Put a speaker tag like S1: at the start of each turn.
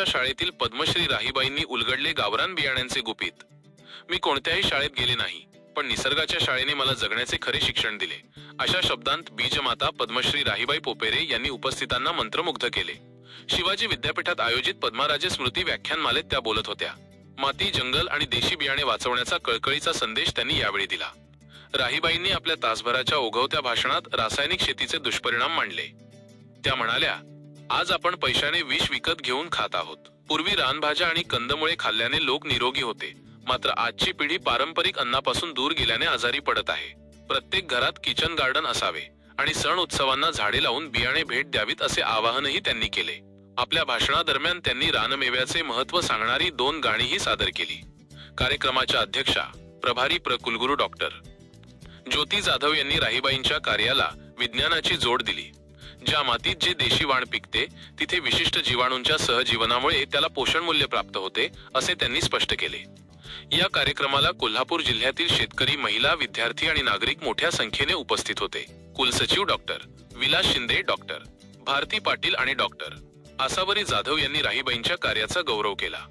S1: निसर्गाच्या शाळेतील पद्मश्री राहीबाईंनी उलगडले गावरान बियाण्यांचे गुपित. मी कोणत्याही शाळेत गेले नाही, पण निसर्गाच्या शाळेने मला जगण्याचे खरे शिक्षण दिले. अशा शब्दांत बीजमाता पद्मश्री राहीबाई पोपेरे यांनी उपस्थितांना मंत्रमुग्ध केले. शिवाजी विद्यापीठात आयोजित पद्माराजे स्मृती व्याख्यानमालेत त्या बोलत होत्या. माती, जंगल आणि देशी बियाणे वाचवण्याचा कळकळीचा संदेश त्यांनी यावेळी दिला. राहीबाईंनी आपल्या तासभराच्या ओघवत्या भाषणात रासायनिक शेतीचे दुष्परिणाम मांडले. त्या म्हणाल्या, आज आपण पैशाने विष विकत घेऊन खात आहोत. पूर्वी रानभाज्या आणि कंदमुळे खाल्ल्याने लोक निरोगी होते, मात्र आजची पिढी पारंपरिक अन्नापासून दूर गेल्याने आजारी पडत आहे. प्रत्येक घरात किचन गार्डन असावे आणि सण उत्सवांना झाडे लावून बियाणे भेट द्यावीत असे आवाहनही त्यांनी केले. आपल्या भाषणादरम्यान त्यांनी रानमेव्याचे महत्त्व सांगणारी 2 गाणीही सादर केली. कार्यक्रमाच्या अध्यक्षा प्रभारी कुलगुरू डॉक्टर ज्योती जाधव यांनी राहीबाईंच्या कार्याला विज्ञानाची जोड दिली. ज्या मातीत जे देशी वाण पिकते तिथे विशिष्ट जीवाणूंच्या सहजीवनामुळे त्याला पोषण मूल्य प्राप्त होते, असे त्यांनी स्पष्ट केले. या कार्यक्रमाला कोल्हापूर जिल्ह्यातील शेतकरी, महिला, विद्यार्थी आणि नागरिक मोठ्या संख्येने उपस्थित होते. कुलसचिव डॉक्टर विलास शिंदे, डॉक्टर भारती पाटील आणि डॉक्टर आसावरी जाधव यांनी राहीबाईंच्या कार्याचा गौरव केला.